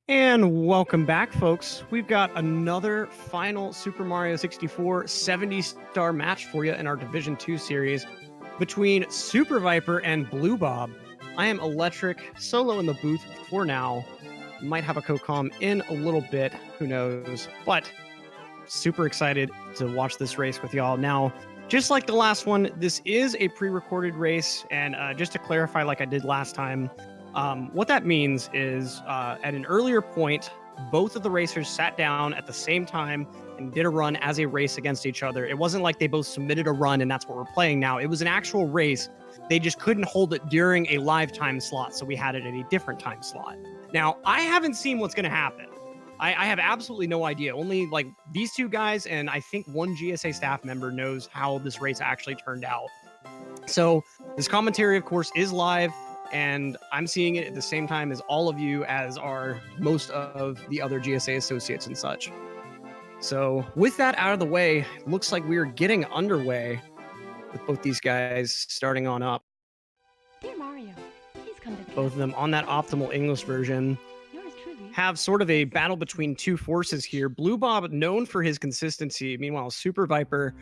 And welcome back, folks. We've got another final Super Mario 64 70-star match for you in our Division 2 series between Super Viper and BlueBob. I am Electric, solo in the booth for now. Might have a co-com in a little bit, who knows. But super excited to watch this race with y'all. Now, just like the last one, this is a pre-recorded race. And just to clarify, like I did last time, what that means is at an earlier point, both of the racers sat down at the same time and did a run as a race against each other. It wasn't like they both submitted a run and that's what we're playing now. It was an actual race. They just couldn't hold it during a live time slot, so we had it at a different time slot. Now, I haven't seen what's going to happen. I have absolutely no idea. Only like these two guys and I think one GSA staff member knows how this race actually turned out. So this commentary, of course, is live. And I'm seeing it at the same time as all of you, as are most of the other GSA associates and such. So with that out of the way, looks like we are getting underway with both these guys starting on up. Dear Mario, please come to both of them on that optimal English version. Yours truly. Have sort of a battle between two forces here. BlueBob, known for his consistency. Meanwhile, Super Viper,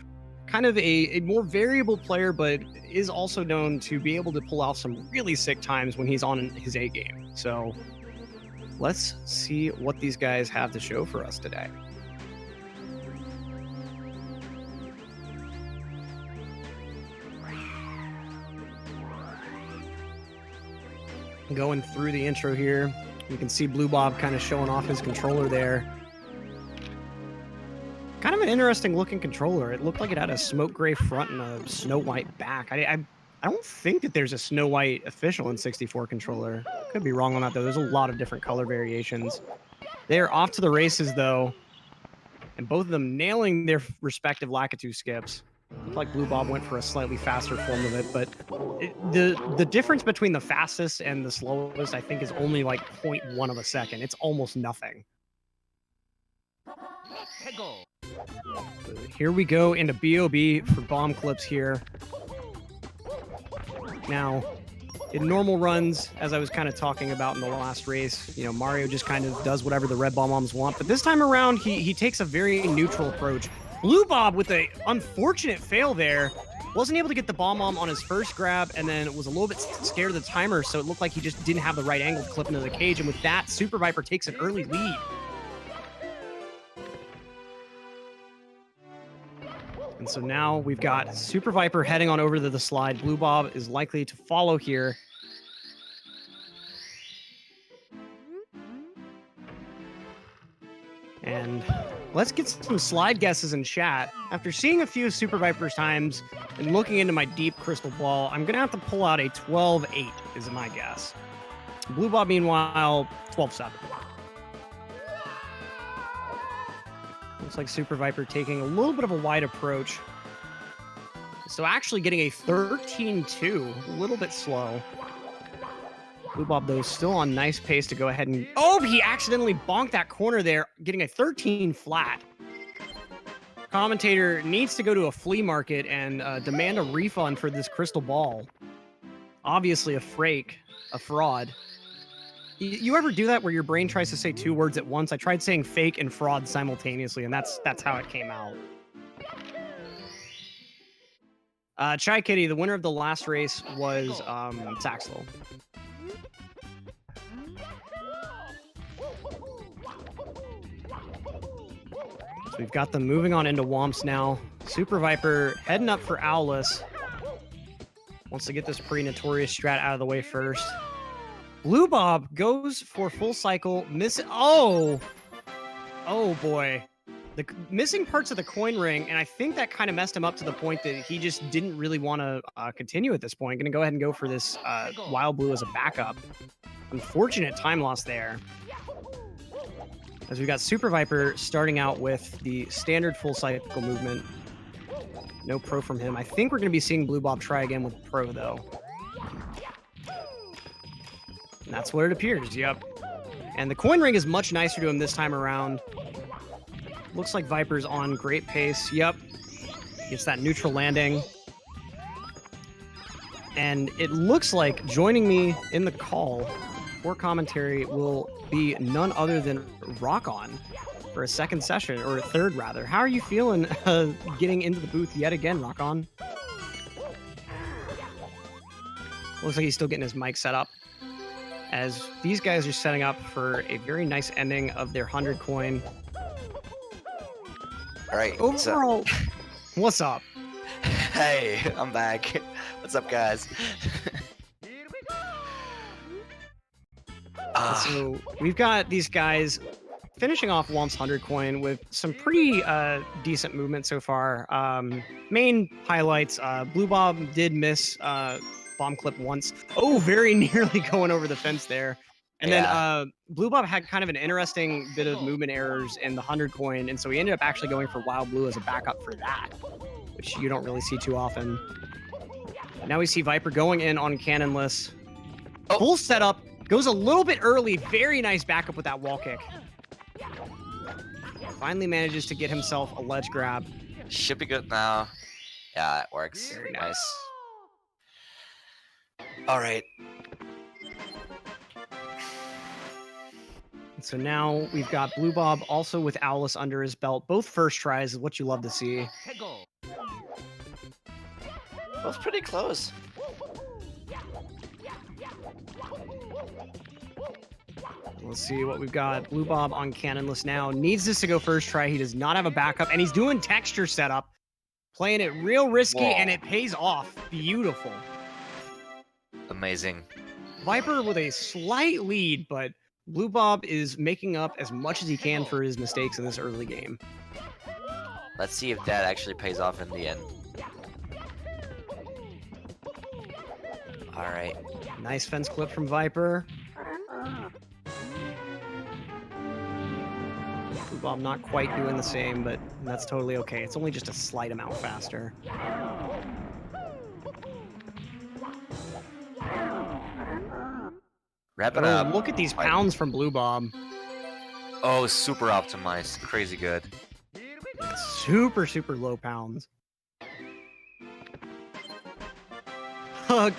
kind of a more variable player, but is also known to be able to pull off some really sick times when he's on his A game. So let's see what these guys have to show for us today. Going through the intro here, you can see BlueBob kind of showing off his controller there. Kind of an interesting looking controller. It looked like it had a smoke gray front and a snow white back. I don't think that there's a snow white official in 64 controller. Could be wrong on that though. There's a lot of different color variations. They're off to the races though, and both of them nailing their respective Lakitu skips. Looked like BlueBob went for a slightly faster form of it, but the difference between the fastest and the slowest I think is only like 0.1 of a second. It's almost nothing. Here we go into BOB for bomb clips here. Now, in normal runs, as I was kind of talking about in the last race, you know, Mario just kind of does whatever the red bomb-bombs want. But this time around, he takes a very neutral approach. BlueBob with an unfortunate fail there. Wasn't able to get the bomb-bomb on his first grab, and then was a little bit scared of the timer, so it looked like he just didn't have the right angle to clip into the cage. And with that, Super Viper takes an early lead. And so now we've got Super Viper heading on over to the slide. BlueBob is likely to follow here. And let's get some slide guesses in chat. After seeing a few Super Viper's times and looking into my deep crystal ball, I'm going to have to pull out a 12-8 is my guess. BlueBob, meanwhile, 12-7. Looks like Super Viper taking a little bit of a wide approach. So actually getting a 13-2, a little bit slow. BlueBob, though, still on nice pace to go ahead and... Oh, he accidentally bonked that corner there, getting a 13 flat. Commentator needs to go to a flea market and demand a refund for this crystal ball. Obviously a fake, a fraud. You ever do that where your brain tries to say two words at once? I tried saying fake and fraud simultaneously, and that's how it came out. Chai Kitty, the winner of the last race was Saxlo. So we've got them moving on into Womps now. Super Viper heading up for Owless. Wants to get this pretty notorious strat out of the way first. BlueBob goes for full cycle, oh boy. The missing parts of the coin ring, and I think that kind of messed him up to the point that he just didn't really want to continue at this point. Gonna go ahead and go for this Wild Blue as a backup. Unfortunate time loss there. As we got Super Viper starting out with the standard full cycle movement. No pro from him. I think we're gonna be seeing BlueBob try again with pro though. And that's what it appears, yep. And the coin ring is much nicer to him this time around. Looks like Viper's on great pace, yep. Gets that neutral landing. And it looks like joining me in the call for commentary will be none other than Rock On for a second session, or a third rather. How are you feeling getting into the booth yet again, Rock On? Looks like he's still getting his mic set up, as these guys are setting up for a very nice ending of their 100 coin. All right. Overall, what's up? Hey, I'm back. What's up, guys? So we've got these guys finishing off Womp's 100 coin with some pretty decent movement so far. Main highlights, BlueBob did miss bomb clip once. Oh, very nearly going over the fence there. And then BlueBob had kind of an interesting bit of movement errors in the 100 coin, and so he ended up actually going for Wild Blue as a backup for that, which you don't really see too often. Now we see Viper going in on cannonless. Oh. Full setup, goes a little bit early. Very nice backup with that wall kick. Finally manages to get himself a ledge grab. Should be good now. Yeah, it works. Very Nice. All right. So now we've got BlueBob also with Owlus under his belt. Both first tries is what you love to see. Both pretty close. Let's see what we've got. BlueBob on cannonless now. Needs this to go first try. He does not have a backup, and he's doing texture setup. Playing it real risky, Whoa. and it pays off. Beautiful. Amazing. Viper with a slight lead, but BlueBob is making up as much as he can for his mistakes in this early game. Let's see if that actually pays off in the end. All right. Nice fence clip from Viper. BlueBob not quite doing the same, but that's totally okay. It's only just a slight amount faster. Wrap it up. Look at these pounds from BlueBob. Oh, super optimized. Crazy good. Super, super low pounds.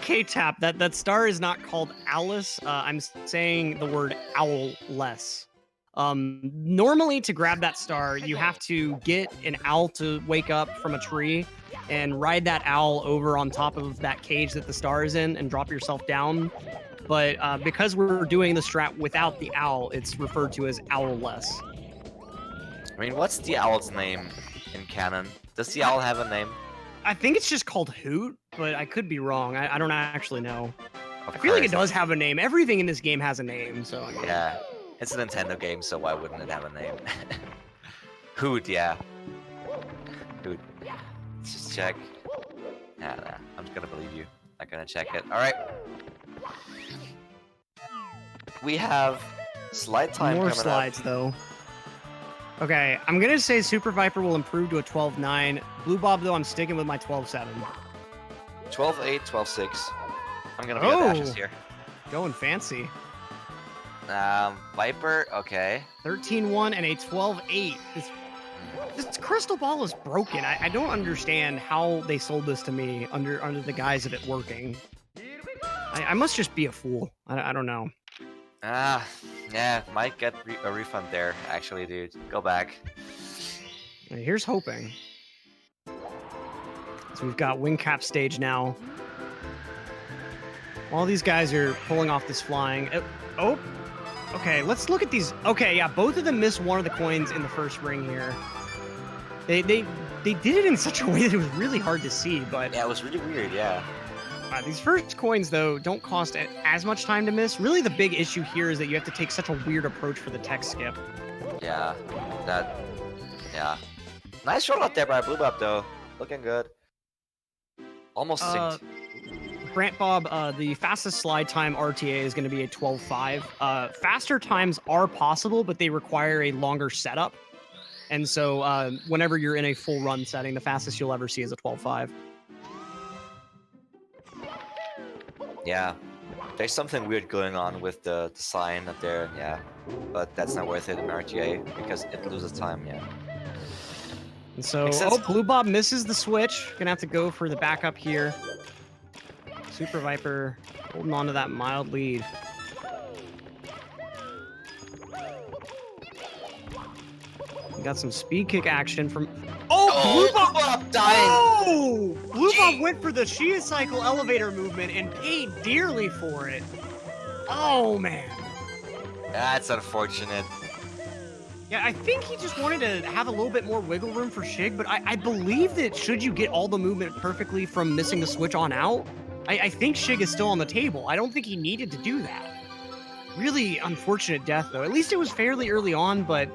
K-Tap, that star is not called Owlus. I'm saying the word owl-less. Normally to grab that star, you have to get an owl to wake up from a tree and ride that owl over on top of that cage that the star is in and drop yourself down. But because we're doing the strat without the owl, it's referred to as owl-less. I mean, what's the owl's name in canon? Does the owl have a name? I think it's just called Hoot, but I could be wrong. I don't actually know. Of I feel like it course. does have a name. Everything in this game has a name, so I mean, Yeah, it's a Nintendo game, so why wouldn't it have a name? Hoot, yeah. Hoot. Let's just check. Nah, I'm just gonna believe you. Not gonna check it. All right. We have slide time more coming slides up. though. Okay, I'm gonna say SuperViper will improve to a 12-9. BlueBob though, I'm sticking with my 12-7. 12-8, 12-6. I'm gonna be at Ashes here. Going fancy. Viper, okay. 13-1 and a 12-8. This crystal ball is broken. I don't understand how they sold this to me under the guise of it working. I must just be a fool. I don't know. Yeah, might get a refund there, actually, dude. Go back. Here's hoping. So we've got wing cap stage now. All these guys are pulling off this flying. Oh, okay. Let's look at these. Okay, yeah, both of them missed one of the coins in the first ring here. They did it in such a way that it was really hard to see, but Yeah, it was really weird, yeah. these first coins though don't cost as much time to miss. Really, the big issue here is that you have to take such a weird approach for the tech skip. Yeah, yeah. Nice shot out there by BlueBob, though. Looking good. Almost synced. Brant Bob, the fastest slide time RTA is going to be a 12.5. Faster times are possible, but they require a longer setup. And so whenever you're in a full run setting, the fastest you'll ever see is a 12.5. Yeah. There's something weird going on with the sign up there, yeah. But that's not worth it in RTA because it loses time, yeah. And so, Makes sense. BlueBob misses the switch. Gonna have to go for the backup here. SuperViper holding on to that mild lead. We got some speed kick action from... Oh, BlueBob dying! Oh! BlueBob went for the Shia Cycle elevator movement and paid dearly for it. Oh, man. That's unfortunate. Yeah, I think he just wanted to have a little bit more wiggle room for Shig, but I believe that should you get all the movement perfectly from missing the switch on out, I think Shig is still on the table. I don't think he needed to do that. Really unfortunate death, though. At least it was fairly early on, but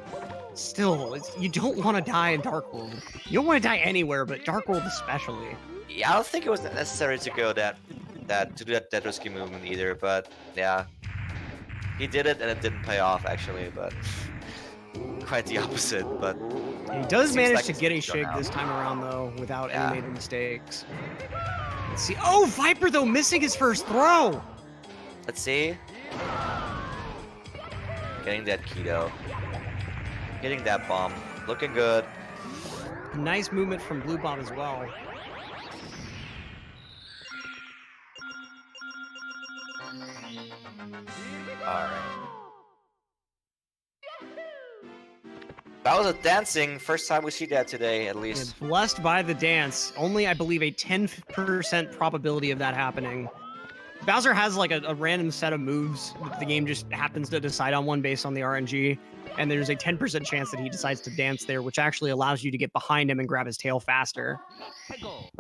still, you don't want to die in Dark World. You don't want to die anywhere, but Dark World especially. Yeah, I don't think it was necessary to go to do that risky movement either, but yeah. He did it and it didn't pay off actually, but quite the opposite, but He does manage like to get a Shig now. this time around though, without any major mistakes. Let's see. Oh, Viper though, missing his first throw. Let's see. Getting that keto. Getting that bomb. Looking good. Nice movement from BlueBob as well. Alright. That was a dancing. First time we see that today, at least. Yeah, blessed by the dance. Only, I believe, a 10% probability of that happening. Bowser has like a random set of moves. The game just happens to decide on one based on the RNG. And there's a 10% chance that he decides to dance there, which actually allows you to get behind him and grab his tail faster.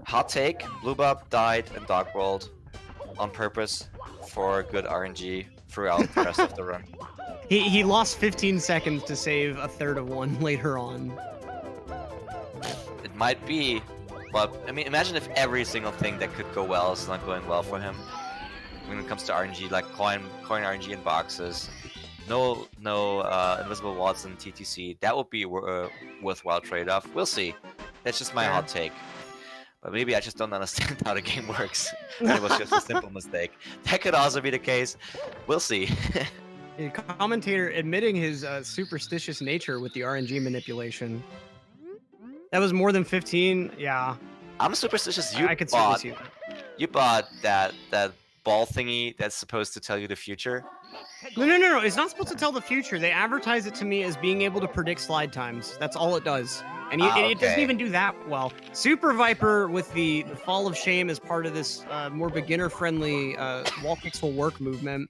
Hot take, BlueBob died in Dark World on purpose for good RNG throughout the rest of the run. He lost 15 seconds to save a third of one later on. It might be, but I mean, imagine if every single thing that could go well is not going well for him. When it comes to RNG, like coin RNG in boxes, no invisible walls in TTC, that would be a worthwhile trade-off. We'll see. That's just my hot take. But maybe I just don't understand how the game works. And it was just a simple mistake. That could also be the case. We'll see. A commentator admitting his superstitious nature with the RNG manipulation. That was more than 15. Yeah. I'm superstitious. I could certainly see that. You bought that ball thingy that's supposed to tell you the future. No. It's not supposed to tell the future. They advertise it to me as being able to predict slide times. That's all it does. And it doesn't even do that well. Super Viper with the Fall of Shame as part of this more beginner-friendly wall kicks will work movement.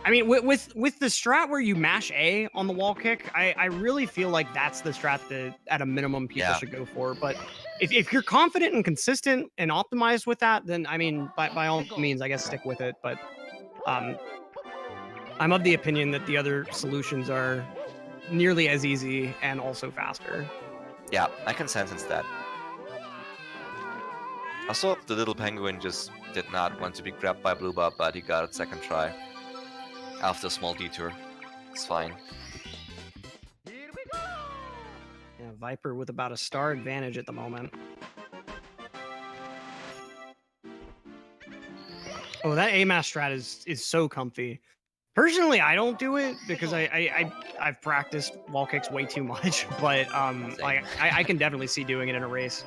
I mean, with the strat where you mash A on the wall kick, I really feel like that's the strat that, at a minimum, people should go for. But if you're confident and consistent and optimized with that, then, I mean, by all means, I guess stick with it. But I'm of the opinion that the other solutions are nearly as easy and also faster. Yeah, I can sentence that. Also, the little penguin just did not want to be grabbed by BlueBob, but he got it second try. After a small detour. It's fine. Yeah, Viper with about a star advantage at the moment. Oh, that AMAS strat is so comfy. Personally, I don't do it because I've practiced wall kicks way too much, but like I can definitely see doing it in a race.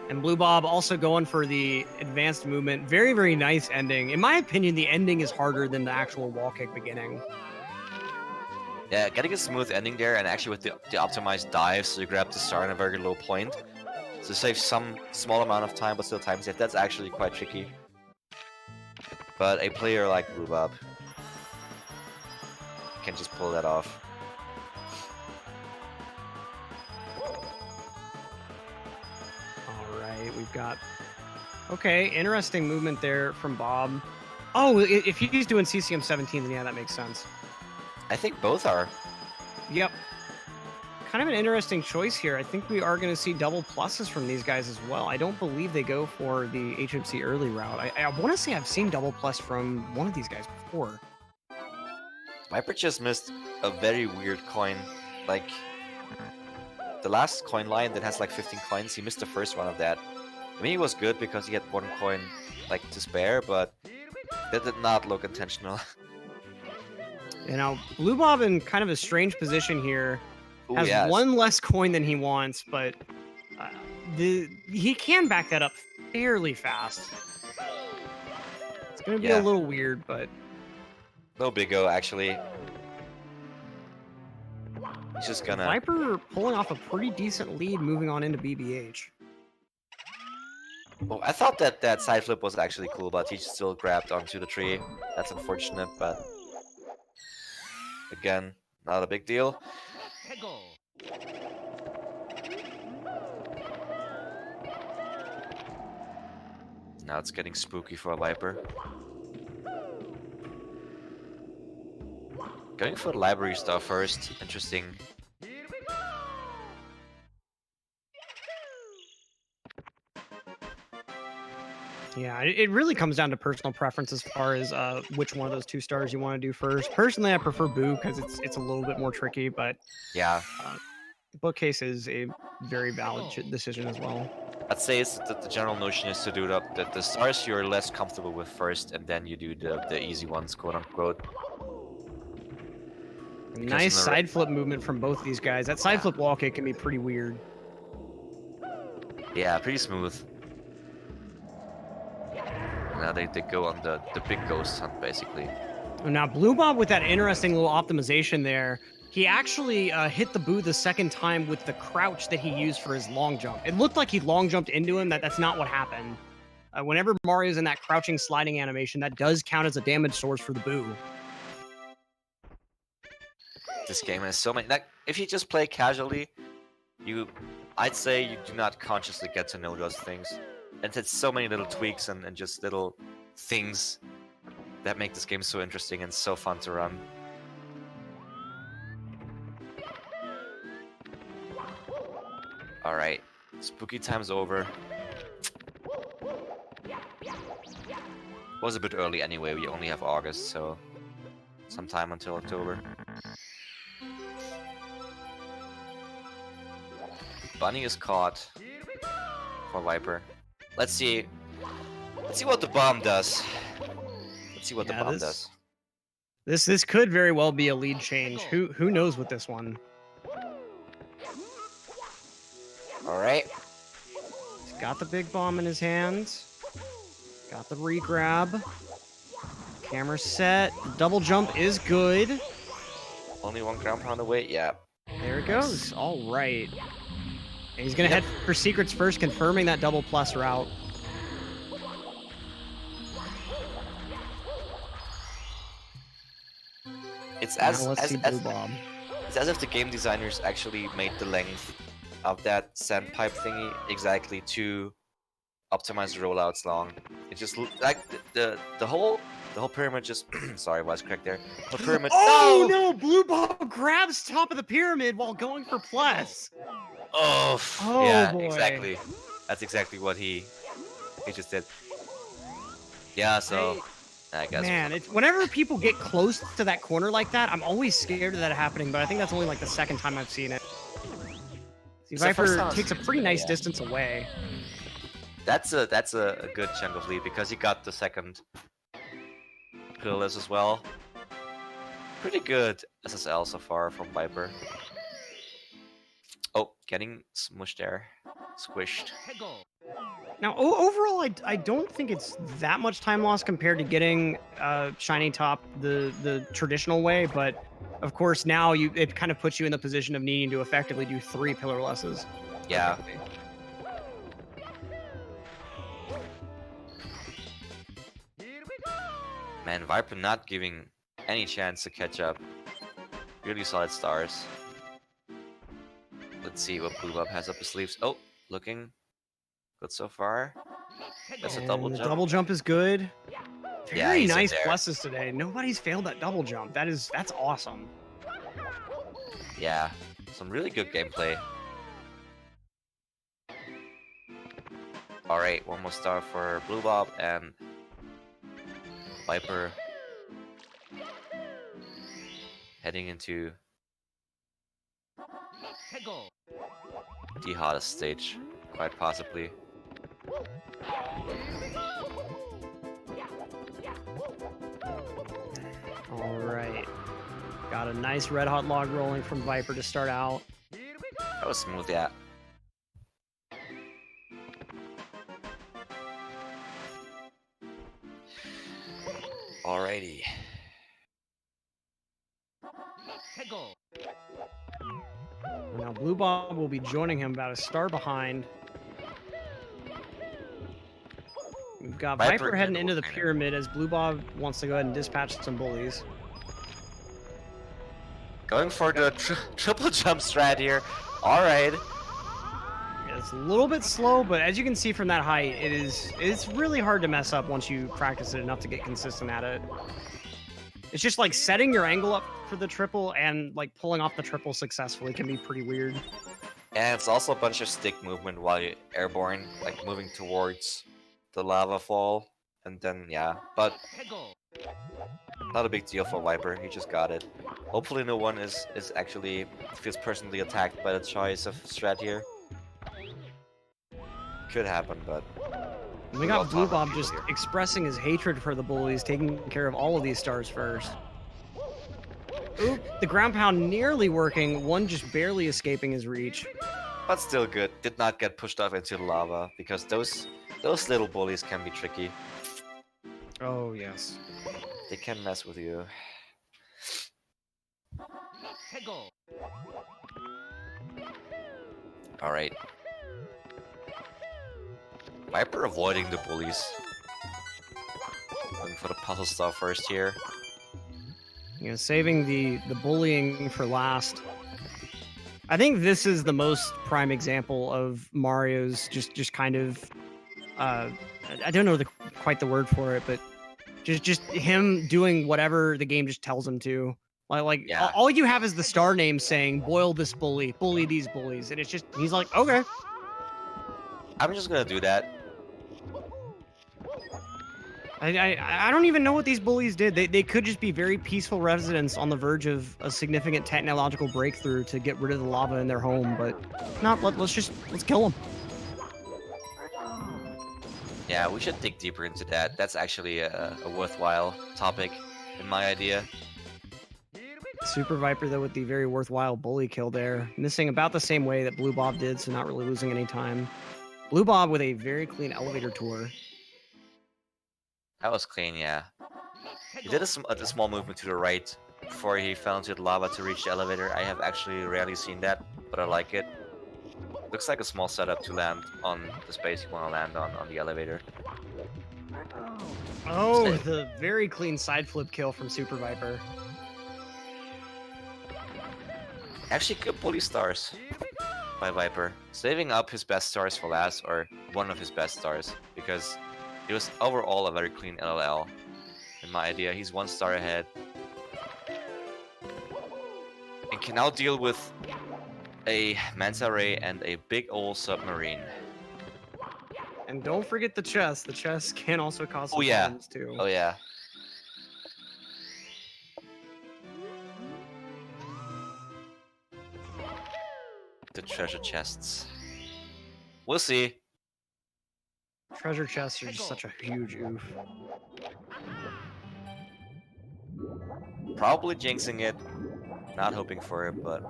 And BlueBob also going for the advanced movement. Very, very nice ending. In my opinion, the ending is harder than the actual wall kick beginning. Yeah, getting a smooth ending there, and actually with the optimized dive, so you grab the star in a very low point. So save some small amount of time, but still time save. That's actually quite tricky. But a player like BlueBob can just pull that off. We've got... Okay, interesting movement there from Bob. Oh, if he's doing CCM 17, then yeah, that makes sense. I think both are. Yep. Kind of an interesting choice here. I think we are going to see double pluses from these guys as well. I don't believe they go for the HMC early route. I want to say I've seen double plus from one of these guys before. Viper just missed a very weird coin. Like, the last coin line that has like 15 coins, he missed the first one of that. I mean, he was good because he had one coin like to spare, but that did not look intentional. You know, BlueBob in kind of a strange position here. Ooh, has yes. one less coin than he wants, but he can back that up fairly fast. It's going to be a little weird, but... No big O, actually. He's just gonna... Viper pulling off a pretty decent lead moving on into BBH. Oh, I thought that that side flip was actually cool, but he still grabbed onto the tree. That's unfortunate, but... Again, not a big deal. Now it's getting spooky for a Viper. Going for the library star first. Interesting. Yeah, it really comes down to personal preference as far as which one of those 2 stars you want to do first. Personally, I prefer Boo because it's a little bit more tricky, but Yeah. Bookcase is a very valid decision as well. I'd say it's the general notion is to do the stars you're less comfortable with first, and then you do the easy ones, quote unquote. Nice side flip movement from both these guys. That side flip wall kick can be pretty weird. Yeah, pretty smooth. Now they go on the big ghost hunt, basically. Now, BlueBob with that interesting little optimization there, he actually hit the Boo the second time with the crouch that he used for his long jump. It looked like he long jumped into him. That's not what happened. Whenever Mario's in that crouching sliding animation, that does count as a damage source for the Boo. This game has so many... Like, if you just play casually, I'd say you do not consciously get to know those things. And it's so many little tweaks and just little things that make this game so interesting and so fun to run. Alright, spooky time's over. Was a bit early anyway, we only have August, so sometime until October. Bunny is caught for Viper. Let's see what the bomb does. Let's see what the bomb does. This could very well be a lead change. Who knows with this one? All right. He's got the big bomb in his hands. Got the re-grab. Camera set. The double jump is good. Only 1 ground pound away. Yeah. There it goes. All right. And he's gonna head for secrets first, confirming that double plus route. It's as BlueBob. It's as if the game designers actually made the length of that sandpipe thingy exactly to optimize the rollouts long. It just like the whole pyramid just sorry, was correct there. The pyramid. Oh no! BlueBob grabs top of the pyramid while going for plus. Oh yeah, boy. Exactly. That's exactly what he just did. Yeah, so I guess. Man, it's whenever people get close to that corner like that, I'm always scared of that happening. But I think that's only like the second time I've seen it. See, Viper takes a pretty nice distance away. That's a good chunk of lead because he got the second pillarless as well. Pretty good SSL so far from Viper. Oh, getting smushed there. Squished. Now, overall, I don't think it's that much time lost compared to getting shiny top the traditional way, but of course now it kind of puts you in the position of needing to effectively do 3 pillarlesses. Yeah. Man, Viper not giving any chance to catch up. Really solid stars. Let's see what BlueBob has up his sleeves. Oh, looking good so far. That's a double jump. The double jump is good. Very he's nice pluses today. Nobody's failed that double jump. That's awesome. Yeah, some really good gameplay. Alright, one more star for BlueBob and Viper heading into the hottest stage, quite possibly. Alright. Got a nice red hot log rolling from Viper to start out. That was smooth, yeah. Alrighty. Now BlueBob will be joining him about a star behind. We've got Viper heading into the pyramid as BlueBob wants to go ahead and dispatch some bullies. Going for the triple jump strat here. All right. Yeah, it's a little bit slow, but as you can see from that height, it's really hard to mess up once you practice it enough to get consistent at it. It's just like setting your angle up for the triple and like pulling off the triple successfully can be pretty weird. And it's also a bunch of stick movement while you're airborne, like moving towards the lava fall. And then, yeah, but not a big deal for Viper, he just got it. Hopefully no one is actually feels personally attacked by the choice of strat here. Could happen, but... We got BlueBob just expressing his hatred for the bullies, taking care of all of these stars first. Oop, the ground pound nearly working, one just barely escaping his reach. But still good, did not get pushed off into the lava, because those little bullies can be tricky. Oh, yes. They can mess with you. Alright. Viper avoiding the bullies. Going for the puzzle stuff first here. You know, saving the bullying for last. I think this is the most prime example of Mario's just kind of I don't know quite the word for it, but just him doing whatever the game just tells him to. Like yeah. all you have is the star name saying boil this bully, bully these bullies, and it's just he's like, okay. I'm just gonna do that. I don't even know what these bullies did. They could just be very peaceful residents on the verge of a significant technological breakthrough to get rid of the lava in their home, but not. Let's kill them. Yeah, we should dig deeper into that. That's actually a worthwhile topic, in my idea. SuperViper though with the very worthwhile bully kill there, missing about the same way that BlueBob did, so not really losing any time. BlueBob with a very clean elevator tour. That was clean, yeah. He did a small movement to the right before he fell into the lava to reach the elevator. I have actually rarely seen that, but I like it. Looks like a small setup to land on the space you want to land on the elevator. Oh, the very clean side flip kill from SuperViper. Actually, good bully stars by Viper. Saving up his best stars for last, or one of his best stars, because it was overall a very clean LLL. In my idea, he's 1 star ahead. And can now deal with a manta ray and a big old submarine. And don't forget the chest. The chest can also cause some problems too. Oh yeah. The treasure chests. We'll see. Treasure chests are just such a huge oof. Probably jinxing it. Not hoping for it, but...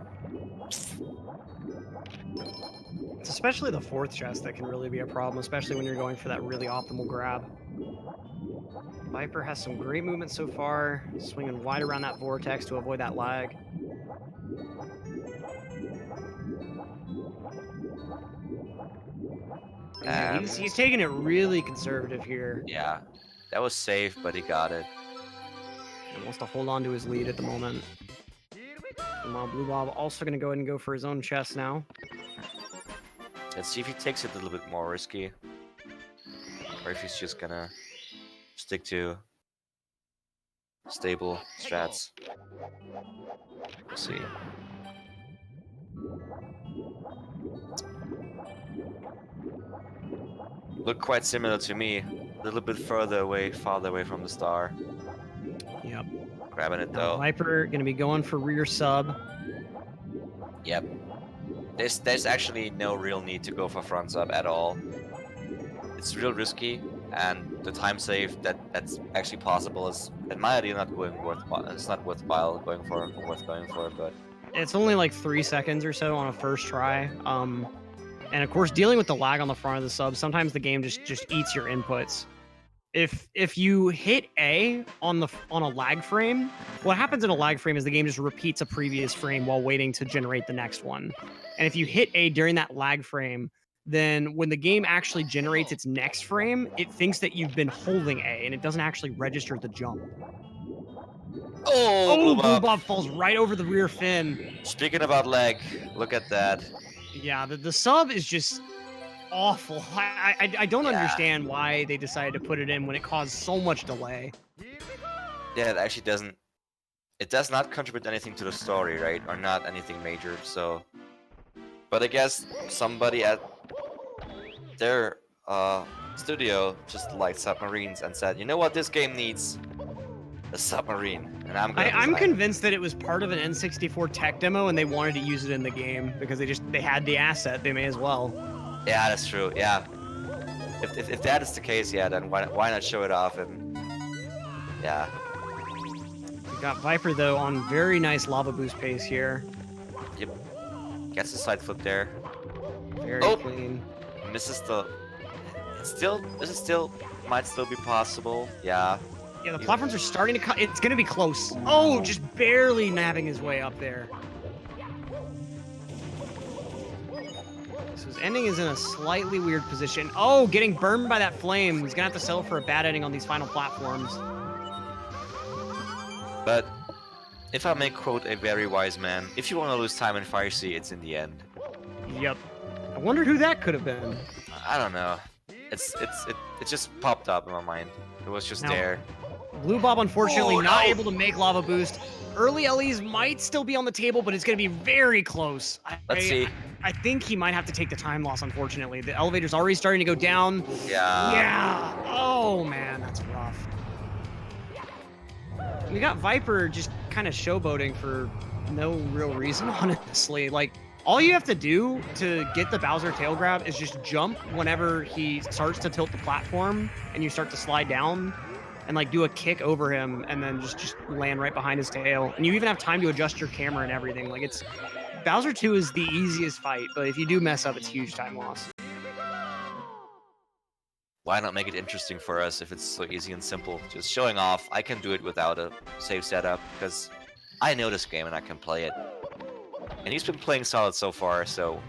It's especially the 4th chest that can really be a problem, especially when you're going for that really optimal grab. Viper has some great movement so far, swinging wide around that vortex to avoid that lag. He's taking it really conservative here. Yeah, that was safe, but he got it. He wants to hold on to his lead at the moment. Meanwhile, BlueBob also going to go ahead and go for his own chest now. Let's see if he takes it a little bit more risky. Or if he's just gonna stick to stable strats. We'll see. Look quite similar to me. A little bit farther away from the star. Yep. Grabbing it Now, though. Viper going to be going for rear sub. Yep. There's actually no real need to go for front sub at all. It's real risky, and the time save that's actually possible is, in my idea, not going worthwhile. It's not worth going for, but It's only like 3 seconds or so on a first try. And of course, dealing with the lag on the front of the sub, sometimes the game just eats your inputs. If you hit A on a lag frame, what happens in a lag frame is the game just repeats a previous frame while waiting to generate the next one. And if you hit A during that lag frame, then when the game actually generates its next frame, it thinks that you've been holding A and it doesn't actually register the jump. Oh, Oh, BlueBob. BlueBob falls right over the rear fin. Speaking about lag, look at that. Yeah, the sub is just awful. I don't understand why they decided to put it in when it caused so much delay. Yeah, it actually doesn't. It does not contribute anything to the story, right? Or not anything major, so. But I guess somebody at their studio just liked submarines and said, you know what this game needs? A submarine. And I'm convinced that it was part of an N64 tech demo and they wanted to use it in the game because they had the asset. They may as well. Yeah, that's true. Yeah. If that is the case, yeah, then why not show it off and yeah. We got Viper though on very nice lava boost pace here. Yep. Gets the side flip there. Very clean. Misses the. This might still be possible. Yeah. Yeah, the platforms are starting to cut. It's gonna be close. Oh, just barely nabbing his way up there. So his ending is in a slightly weird position. Oh, getting burned by that flame. He's gonna have to settle for a bad ending on these final platforms. But if I may quote a very wise man, if you want to lose time in Fire Sea, it's in the end. Yep. I wondered who that could have been. I don't know. It just popped up in my mind. It was just there. BlueBob unfortunately not able to make lava boost. Early LEs might still be on the table, but it's going to be very close. Let's see. I think he might have to take the time loss, unfortunately. The elevator's already starting to go down. Yeah. Yeah. Oh, man, that's rough. We got Viper just kind of showboating for no real reason, honestly. Like, all you have to do to get the Bowser tail grab is just jump whenever he starts to tilt the platform and you start to slide down and like do a kick over him and then just land right behind his tail. And you even have time to adjust your camera and everything. Like Bowser 2 is the easiest fight, but if you do mess up, it's huge time loss. Why not make it interesting for us if it's so easy and simple? Just showing off, I can do it without a save setup because I know this game and I can play it. And he's been playing solid so far, so...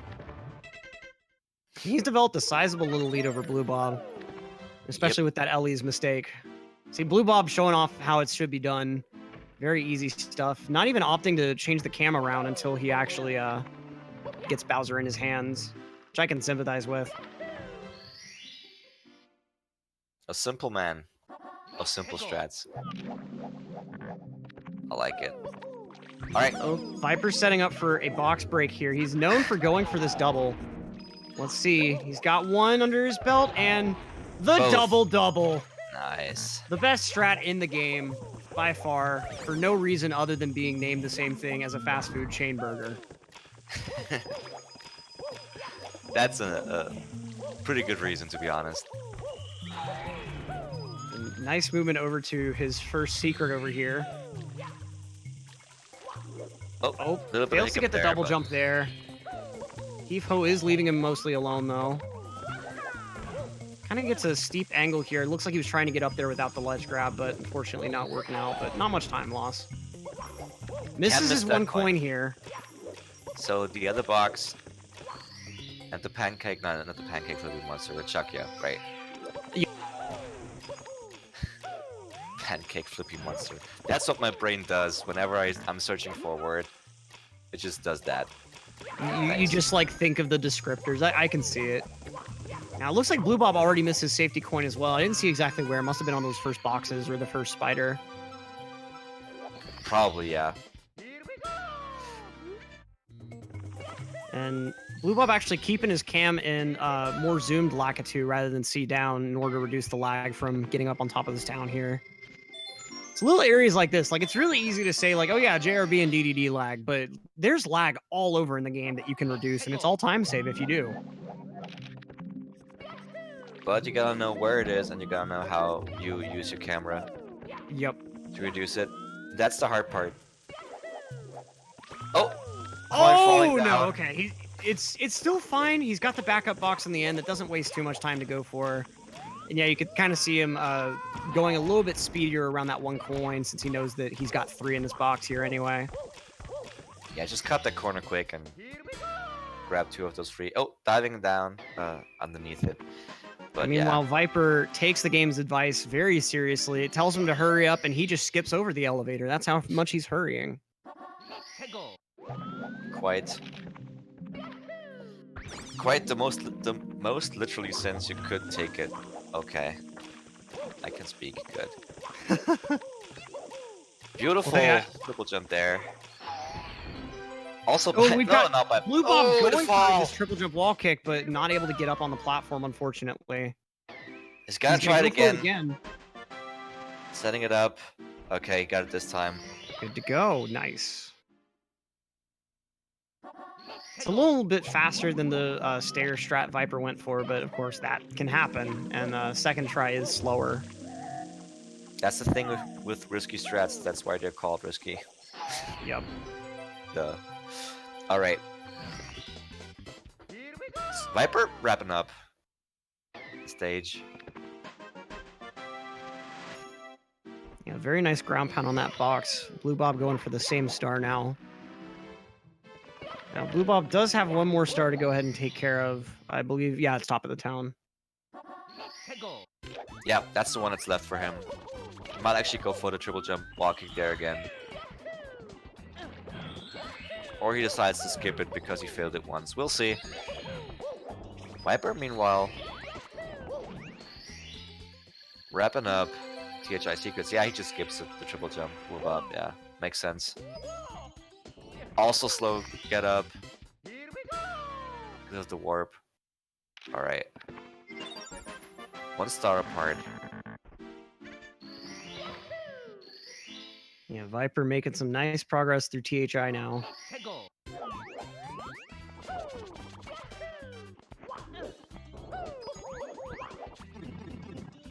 He's developed a sizable little lead over BlueBob, especially with that Ellie's mistake. See, BlueBob showing off how it should be done. Very easy stuff. Not even opting to change the cam around until he actually gets Bowser in his hands, which I can sympathize with. A simple man of simple strats. I like it. Alright. Oh, Viper's setting up for a box break here. He's known for going for this double. Let's see. He's got one under his belt and the double-double. Nice. The best strat in the game, by far, for no reason other than being named the same thing as a fast food chain burger. That's a pretty good reason, to be honest. Nice movement over to his first secret over here. Oh, fails to get the double jump there. Heave-Ho is leaving him mostly alone, though. Kind of gets a steep angle here. It looks like he was trying to get up there without the ledge grab, but unfortunately not working out. But not much time loss. Misses his one coin here. So the other box and the pancake, no, not the pancake flipping monster, the Chuckya, right? Yeah. Pancake flipping monster. That's what my brain does whenever I'm searching for a word. It just does that. You just like think of the descriptors. I can see it. Now it looks like BlueBob already missed his safety coin as well. I didn't see exactly where. It must have been on those first boxes or the first spider. Probably, yeah. And BlueBob actually keeping his cam in more zoomed Lakitu rather than C down in order to reduce the lag from getting up on top of this town here. It's little areas like this. Like, it's really easy to say, like, oh yeah, JRB and DDD lag, but there's lag all over in the game that you can reduce, and it's all time save if you do. But you gotta know where it is, and you gotta know how you use your camera. Yep. To reduce it. That's the hard part. Oh! Oh, no, okay. It's still fine. He's got the backup box in the end that doesn't waste too much time to go for. And yeah, you could kind of see him going a little bit speedier around that one coin since he knows that he's got 3 in this box here anyway. Yeah, just cut the corner quick and grab 2 of those free. Oh, diving down underneath it. But meanwhile, Viper takes the game's advice very seriously. It tells him to hurry up, and he just skips over the elevator. That's how much he's hurrying. Quite the most literally sense you could take it. Okay, I can speak. Good. Beautiful triple jump there. Also, we've got BlueBob going for this triple jump wall kick, but not able to get up on the platform, unfortunately. He's gotta try it again. Setting it up. Okay, got it this time. Good to go. Nice. It's a little bit faster than the stair strat Viper went for, but of course that can happen, and second try is slower. That's the thing with risky strats. That's why they're called risky. Yep. Duh. All right. Viper wrapping up the stage. Yeah, very nice ground pound on that box. BlueBob going for the same star now. Now, BlueBob does have one more star to go ahead and take care of. I believe, yeah, it's top of the town. Yeah, that's the one that's left for him. Might actually go for the triple jump walking there again. Or he decides to skip it because he failed it once. We'll see. Viper, meanwhile, wrapping up THI secrets. Yeah, he just skips the triple jump. Move up. Yeah, makes sense. Also slow get up because of the warp. All right, 1 star apart. Yeah, Viper making some nice progress through THI now.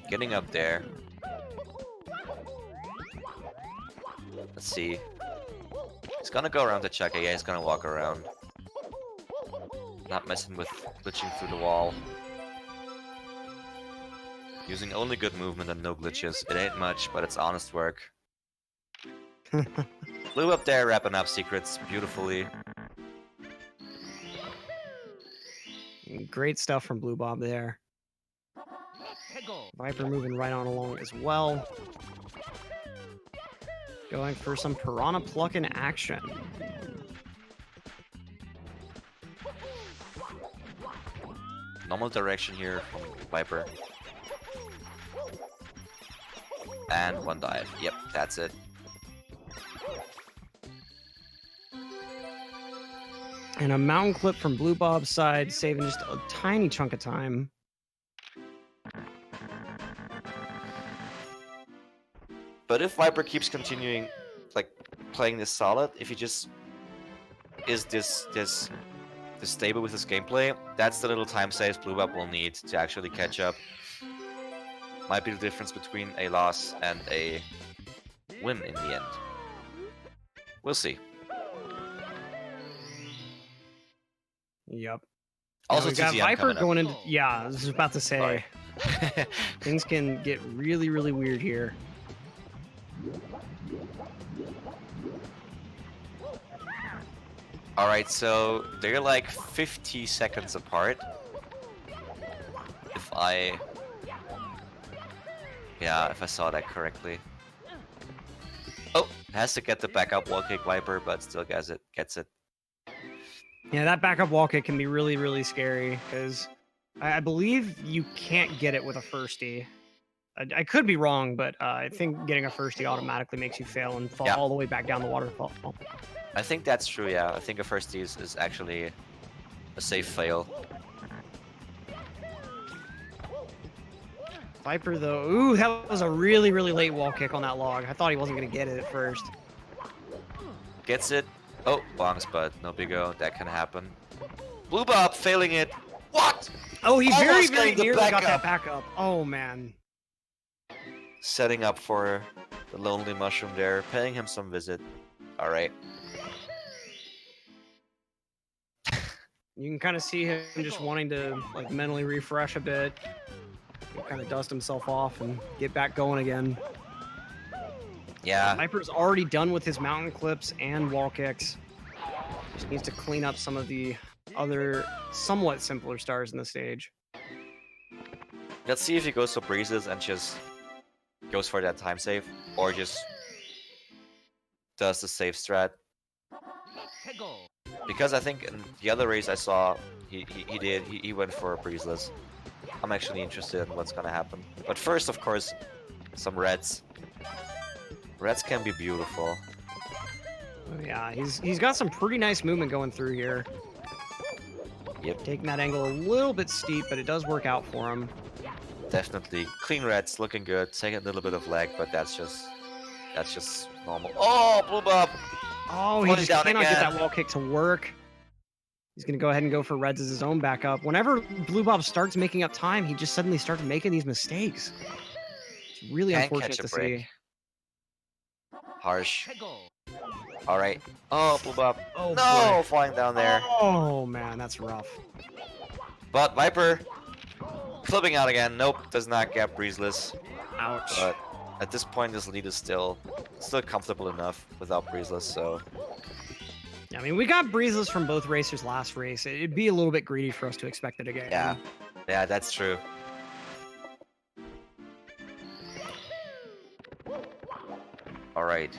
Getting up there. Let's see. He's gonna go around the checker. Yeah, he's gonna walk around. Not messing with glitching through the wall. Using only good movement and no glitches. It ain't much, but it's honest work. Blue up there, wrapping up secrets beautifully. Great stuff from BlueBob there. Viper moving right on along as well. Going for some piranha plucking action. Normal direction here from Viper. And 1 dive. Yep, that's it. And a mountain clip from BlueBob's side, saving just a tiny chunk of time. But if Viper keeps continuing, like, playing this solid, if he just is this stable with his gameplay, that's the little time saves BlueBob will need to actually catch up. Might be the difference between a loss and a win in the end. We'll see. Yep. Also, we got TTM Viper coming up. going into. Yeah, I was about to say. Things can get really, really weird here. Alright, so they're like 50 seconds apart. If I saw that correctly. Oh, has to get the backup wall kick Viper, but still gets it. Yeah, that backup wall kick can be really, really scary because I believe you can't get it with a firstie. I could be wrong, but I think getting a firstie automatically makes you fail and fall all the way back down the waterfall. I think that's true, yeah. I think a firstie is actually a safe fail. Viper, though, ooh, that was a really, really late wall kick on that log. I thought he wasn't going to get it at first. Gets it. Oh, bongs, but no big O. That can happen. BlueBob failing it. What? Oh, he very, Almost very getting the nearly got that backup. backup. Oh, man. Setting up for the lonely mushroom there, paying him some visit. All right. You can kind of see him just wanting to like mentally refresh a bit. kind of dust himself off and get back going again. Yeah. Viper's already done with his mountain clips and wall kicks. Just needs to clean up some of the other somewhat simpler stars in the stage. Let's see if he goes for breezes and just goes for that time save, or just does the safe strat. Because I think in the other race I saw, he went for a breezeless. I'm actually interested in what's gonna happen. But first, of course, some reds. Reds can be beautiful. Oh, yeah, he's got some pretty nice movement going through here. Yep. Taking that angle a little bit steep, but it does work out for him. Definitely. Clean reds, looking good. Taking a little bit of lag, but that's just normal. Oh, BlueBob! Oh, he Floating just down cannot get again. that wall kick to work. He's going to go ahead and go for reds as his own backup. Whenever BlueBob starts making up time, he just suddenly starts making these mistakes. It's really Can't unfortunate catch a to break. see. Harsh. Alright. Oh, BlueBob. Oh, No! boy. Flying down there. Oh, man, that's rough. But Viper flipping out again. Nope, does not get breezeless. Ouch. But at this point, this lead is still comfortable enough without breezeless. So I mean, we got breezes from both racers last race. It'd be a little bit greedy for us to expect it again. yeah, that's true. All right.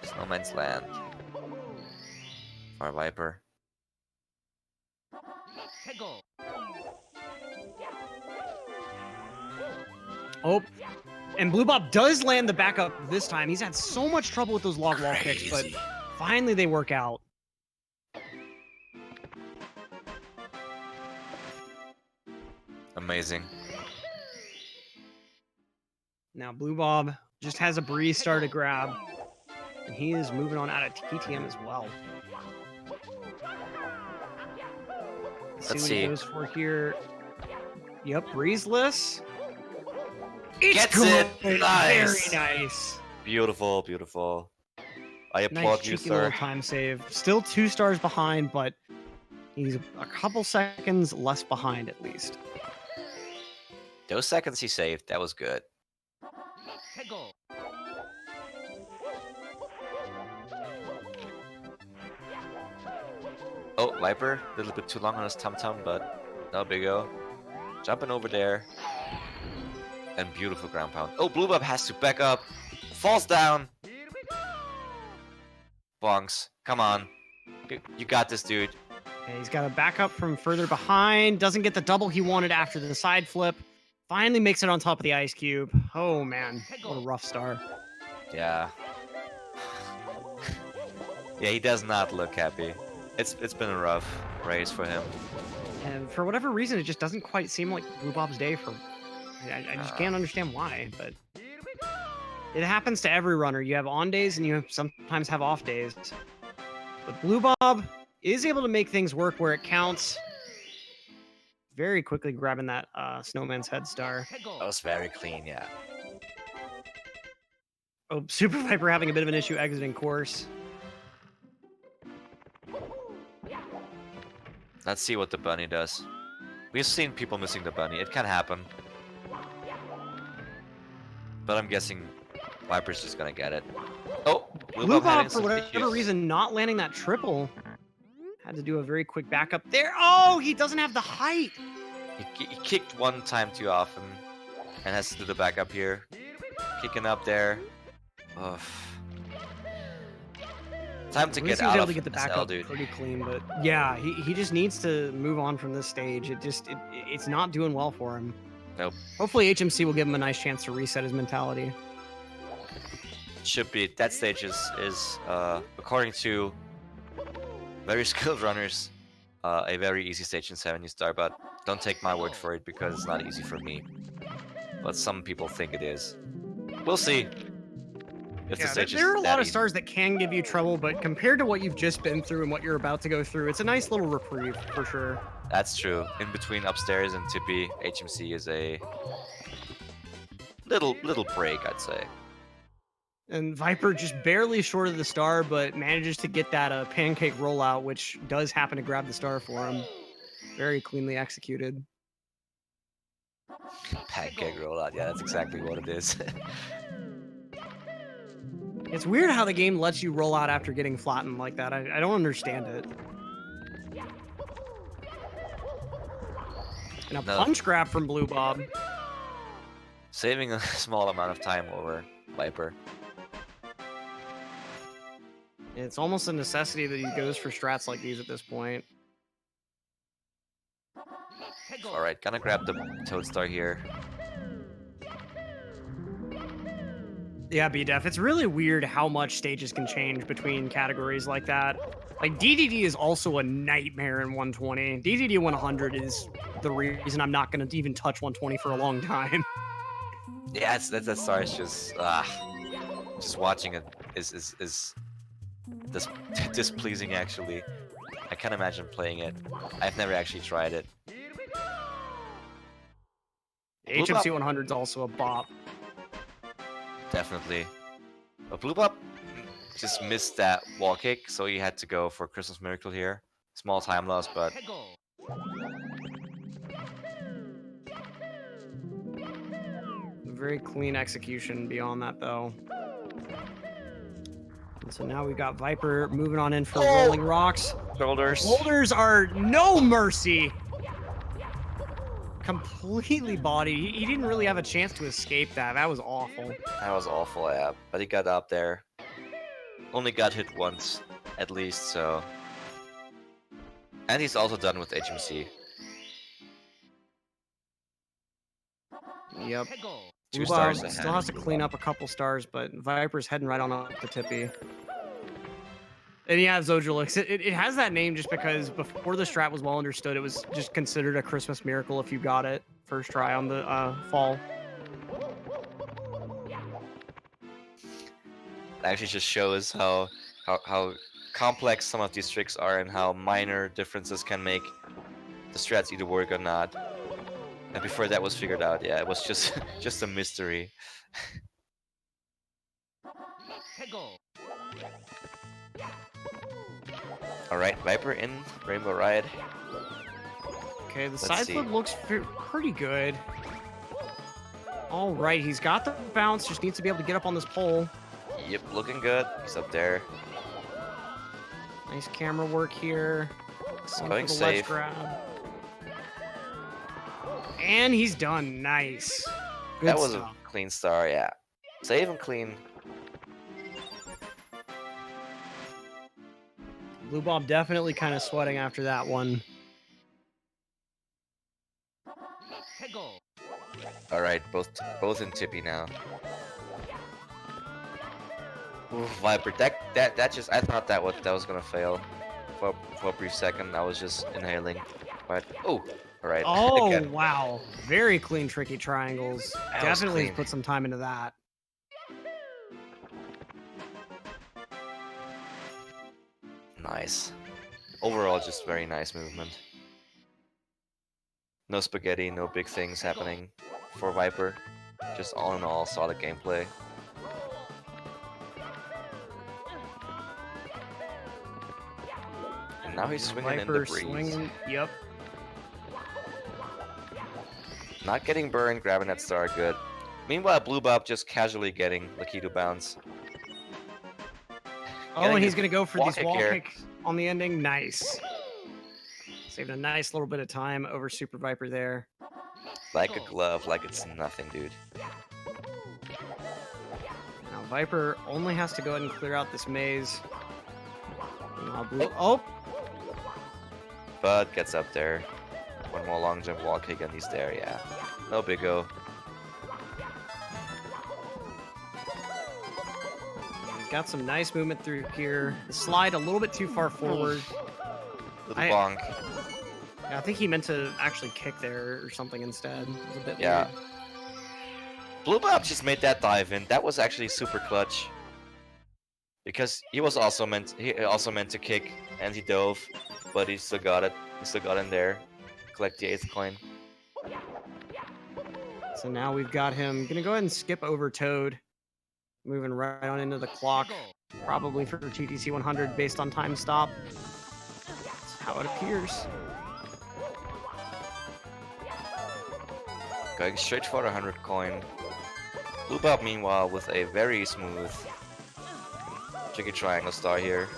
Snowman's Land for Viper. Oh, and BlueBob does land the backup this time. He's had so much trouble with those log wall kicks, but finally they work out. Amazing. Now BlueBob just has a breeze star to grab, and he is moving on out of TTM as well. Let's what see. he goes for here. Yep, breezeless. It's Gets good. it. Nice. Very nice. Beautiful, beautiful. I applaud Nice you, cheeky little sir. time save. Still 2 stars behind, but he's a couple seconds less behind at least. Those seconds he saved, that was good. Oh, Viper, a little bit too long on his tum-tum, but no big O. Jumping over there. And beautiful ground pound. Oh, BlueBob has to back up. Falls down. Bonks, come on. You got this, dude. Okay, he's got a backup from further behind. Doesn't get the double he wanted after the side flip. Finally makes it on top of the ice cube. Oh, man. What a rough star. Yeah. Yeah, he does not look happy. It's been a rough race for him. And for whatever reason, it just doesn't quite seem like BlueBob's day for... I just can't understand why, but... It happens to every runner. You have on days and you sometimes have off days. But BlueBob is able to make things work where it counts. Very quickly grabbing that Snowman's head star. That was very clean, yeah. Oh, SuperViper having a bit of an issue exiting course. Let's see what the bunny does. We've seen people missing the bunny. It can happen. But I'm guessing Viper's just gonna get it. Oh, BlueBob, for whatever reason, not landing that triple. Had to do a very quick backup there. Oh, he doesn't have the height. He kicked one time too often and has to do the backup here. Kicking up there. Ugh. Time to get out able of to get the SL, backup dude. pretty clean, but yeah, he just needs to move on from this stage. It's not doing well for him. Nope. Hopefully HMC will give him a nice chance to reset his mentality. Should be. That stage is according to very skilled runners, a very easy stage in 70 star, but don't take my word for it because it's not easy for me. But some people think it is. We'll see. If the Yeah, stage there are a is lot that of easy. stars that can give you trouble, but compared to what you've just been through and what you're about to go through, it's a nice little reprieve for sure. That's true. In between upstairs and Tippy, HMC is a little break, I'd say. And Viper just barely short of the star, but manages to get that pancake rollout, which does happen to grab the star for him. Very cleanly executed. Pancake rollout. Yeah, that's exactly what it is. It's weird how the game lets you roll out after getting flattened like that. I don't understand it. And a punch grab from BlueBob. Saving a small amount of time over Viper. It's almost a necessity that he goes for strats like these at this point. Alright, gonna grab the Toad Star here. Yeah, B-Def, it's really weird how much stages can change between categories like that. Like, DDD is also a nightmare in 120. DDD 100 is the reason I'm not going to even touch 120 for a long time. Yeah, that star is just watching it is displeasing actually. I can't imagine playing it. I've never actually tried it. HMC 100 is also a bop. Definitely. But BlueBob just missed that wall kick, so he had to go for Christmas Miracle here. Small time loss, but very clean execution beyond that, though. And so now we've got Viper moving on in for rolling rocks. Shoulders. Shoulders are no mercy. Completely bodied. He didn't really have a chance to escape that. That was awful. That was awful, yeah. But he got up there. Only got hit once, at least, so. And he's also done with HMC. Yep. 2 stars BlueBob ahead. still has to clean up a couple stars, but Viper's heading right on up to Tippy. And yeah, Zojulix. It has that name just because before the strat was well understood, it was just considered a Christmas miracle if you got it first try on the fall. It actually just shows how complex some of these tricks are and how minor differences can make the strats either work or not. And before that was figured out, yeah, it was just just a mystery. Alright, Viper in Rainbow Ride. Okay, the Let's side see. flip looks pretty good. All right, he's got the bounce, just needs to be able to get up on this pole. Yep, looking good. He's up there. Nice camera work here. It's Going going for the ledge safe. grab. And he's done. Nice. Good That was stuff. a clean star, yeah. Save and clean. BlueBob definitely kind of sweating after that one. Alright, both in Tippy now. Ooh, Viper, that just, I thought that was gonna fail. For a brief second, I was just inhaling. But, oh, alright. Oh, Again. wow. Very clean, tricky triangles. That was Definitely clean. put some time into that. Nice. Overall, just very nice movement. No spaghetti, no big things happening for Viper. Just all in all, solid gameplay. And now he's swinging in the Viper breeze. swinging. Yep. Not getting burned, grabbing that star, good. Meanwhile, BlueBob just casually getting Lakitu bounce. Oh, Getting and he's his going to go for wall these kick wall here. kicks on the ending. Nice. Saving a nice little bit of time over Super Viper there. Like a glove, like it's nothing, dude. Now Viper only has to go ahead and clear out this maze. Now oh, But gets up there. One more long jump wall kick and he's there, yeah. No big O. he's got some nice movement through here. The slide a little bit too far forward. Little bonk. Yeah, I think he meant to actually kick there or something instead. It was a bit Yeah. weird. BlueBob just made that dive in. That was actually super clutch. Because he also meant to kick and he dove, but he still got it. He still got in there. Collect the 8th coin. So now we've got him. Gonna go ahead and skip over Toad. Moving right on into the clock. Probably for TTC 100 based on time stop. That's how it appears. Going straight for the 100 coin. BlueBob, meanwhile, with a very smooth tricky triangle star here.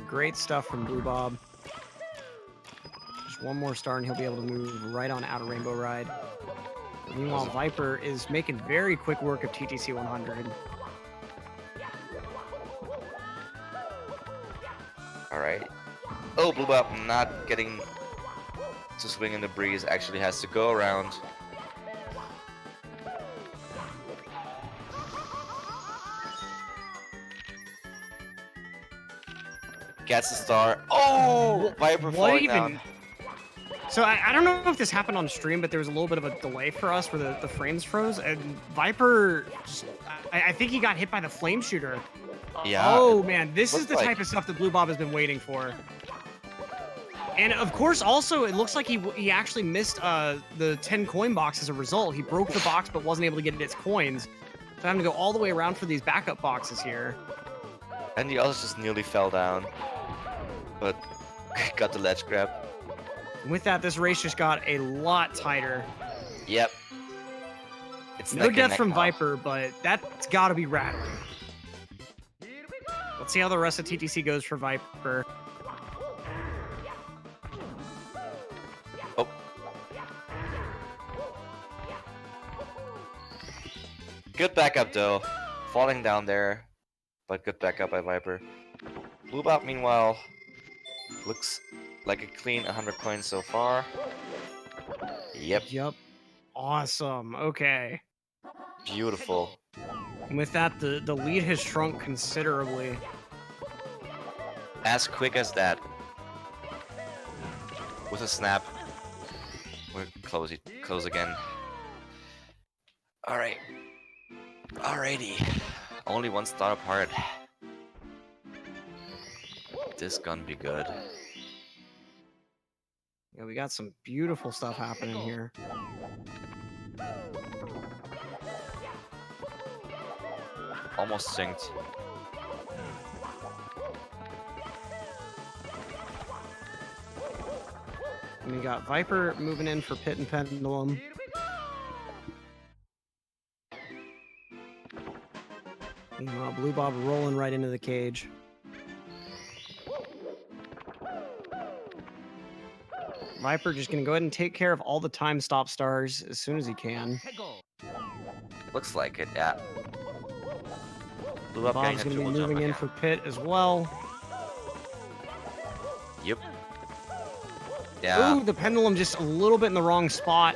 Great stuff from BlueBob. Just one more star and he'll be able to move right on out of Rainbow Ride. Meanwhile, Viper is making very quick work of TTC 100. Alright. Oh, BlueBob not getting to swing in the breeze, actually has to go around. Gets the star. Oh! Viper falling down. So I don't know if this happened on stream, but there was a little bit of a delay for us where the frames froze, and Viper, I think he got hit by the flame shooter. Yeah. Oh man, this is the type of stuff that BlueBob has been waiting for. And of course, also, it looks like he actually missed the 10 coin box as a result. He broke the box but wasn't able to get its coins. So having to go all the way around for these backup boxes here. And the others just nearly fell down, but got the ledge grab. With that, this race just got a lot tighter. Yep. It's no death from now. Viper, but that's got to be rattling. Let's see how the rest of TTC goes for Viper. Oh. Good backup though. Falling down there, but good backup by Viper. BlueBob, meanwhile, looks like a clean 100 coins so far. Yep. Awesome. Okay. Beautiful. And with that, the lead has shrunk considerably. As quick as that. With a snap. We're close again. Alright. Alrighty. Only one star apart. This gonna be good. Yeah, we got some beautiful stuff happening here. Almost synced. And we got Viper moving in for Pit and Pendulum. Meanwhile, BlueBob rolling right into the cage. Viper just gonna go ahead and take care of all the time stop stars as soon as he can. Looks like it, yeah. Bob's gonna be moving in for Pit as well. Yep. Yeah. Ooh, the pendulum just a little bit in the wrong spot.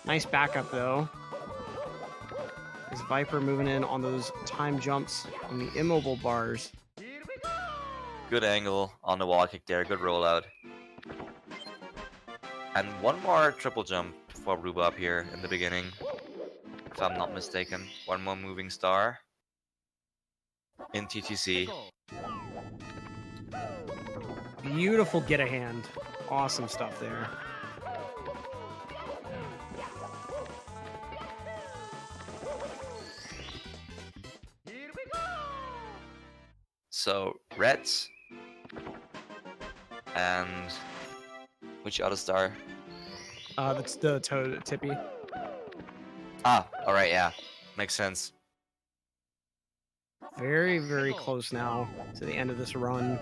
Nice backup though. Is Viper moving in on those time jumps on the immobile bars. Good angle on the wall kick there, good rollout. And one more triple jump for BlueBob here in the beginning, if I'm not mistaken. One more moving star in TTC. Beautiful get a hand. Awesome stuff there. So, Reds. And which other star? That's the Toad Tippy. Ah, alright, yeah. Makes sense. Very, very close now to the end of this run.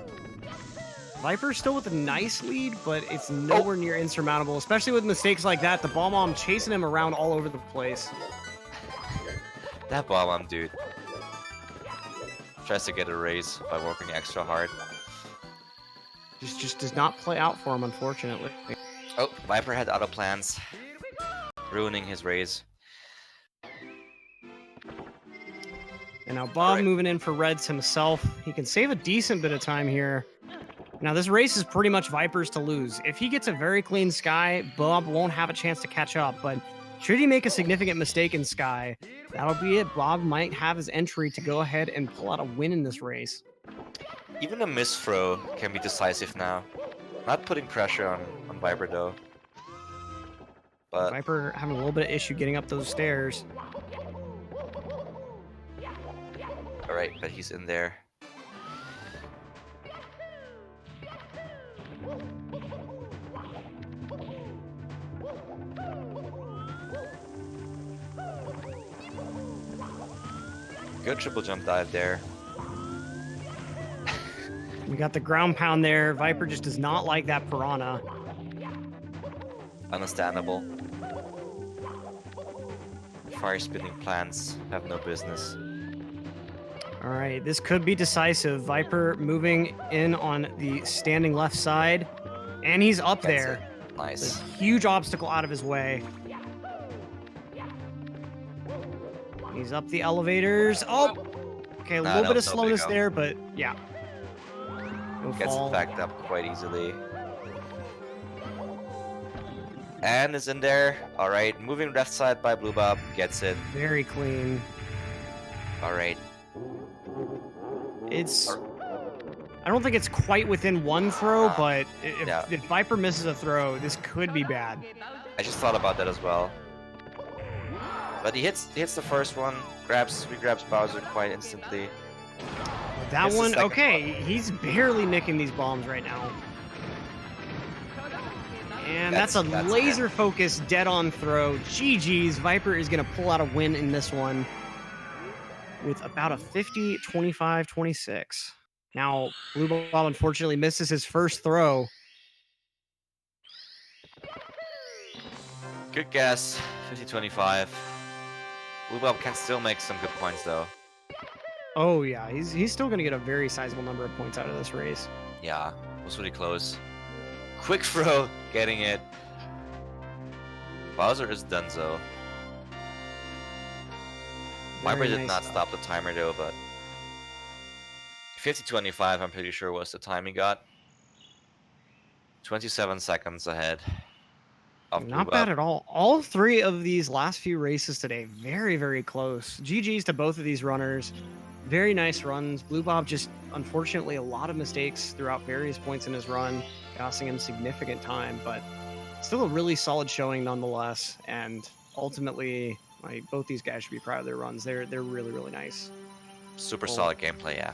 Viper's still with a nice lead, but it's nowhere near insurmountable, especially with mistakes like that. The Bomb chasing him around all over the place. That Bomb dude. Tries to get a raise by working extra hard. Just does not play out for him, unfortunately. Oh, Viper had other plans, ruining his raise. And now Bob moving in for Reds himself. He can save a decent bit of time here. Now this race is pretty much Viper's to lose. If he gets a very clean Sky, Bob won't have a chance to catch up. But should he make a significant mistake in Sky, that'll be it. Bob might have his entry to go ahead and pull out a win in this race. Even a miss throw can be decisive now. Not putting pressure on Viper though. But Viper having a little bit of issue getting up those stairs. alright, but he's in there. Good triple jump dive there. We got the ground pound there. Viper just does not like that piranha. Understandable. Fire spinning plants have no business. All right, this could be decisive. Viper moving in on the standing left side, and he's up Gets there. it. Nice. A huge obstacle out of his way. He's up the elevators. Oh, okay, a little bit of slowness there, but yeah. No Gets fall. it backed up quite easily. And is in there. Alright, moving left side by BlueBob. Gets it. Very clean. Alright. It's... I don't think it's quite within one throw, but if Viper misses a throw, this could be bad. I just thought about that as well. But he hits the first one, re-grabs Bowser quite instantly. That one, okay, he's barely nicking these bombs right now. And that's a laser-focused, dead-on throw. GG's, Viper is going to pull out a win in this one with about a 50, 25, 26. Now, BlueBob unfortunately misses his first throw. Good guess, 50-25. BlueBob can still make some good points though. Oh yeah, he's still going to get a very sizable number of points out of this race. Yeah, was really close. Quick throw, getting it. Bowser is donezo. Viper did not stop the timer though, but 50-25 I'm pretty sure was the time he got. 27 seconds ahead of Not BlueBob. bad at all. All three of these last few races today, very, very close. GG's to both of these runners. Very nice runs. BlueBob just, unfortunately, a lot of mistakes throughout various points in his run, costing him significant time, but still a really solid showing nonetheless. And ultimately, both these guys should be proud of their runs. They're really, really nice. Super solid gameplay, yeah.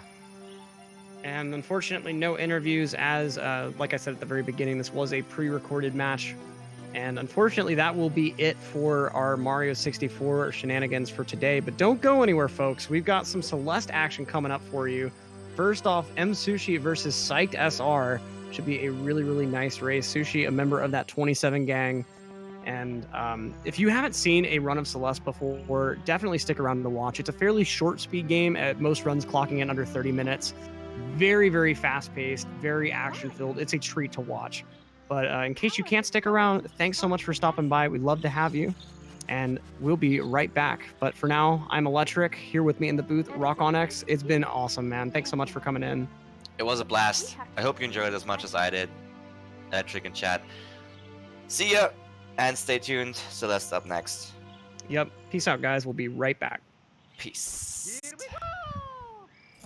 And unfortunately, no interviews as, like I said at the very beginning, this was a pre-recorded match. And unfortunately, that will be it for our Mario 64 shenanigans for today. But don't go anywhere, folks. We've got some Celeste action coming up for you. First off, M Sushi versus Psyched SR. Should be a really, really nice race. Sushi, a member of that 27 gang. And if you haven't seen a run of Celeste before, definitely stick around to watch. It's a fairly short speed game, at most runs clocking in under 30 minutes. Very, very fast-paced, very action-filled. It's a treat to watch. But in case you can't stick around, thanks so much for stopping by. We'd love to have you. And we'll be right back. But for now, I'm Electric. Here with me in the booth, Rock On X. It's been awesome, man. Thanks so much for coming in. It was a blast. I hope you enjoyed as much as I did. Electric and chat. See ya! And stay tuned. Celeste up next. Yep. Peace out, guys. We'll be right back. Peace.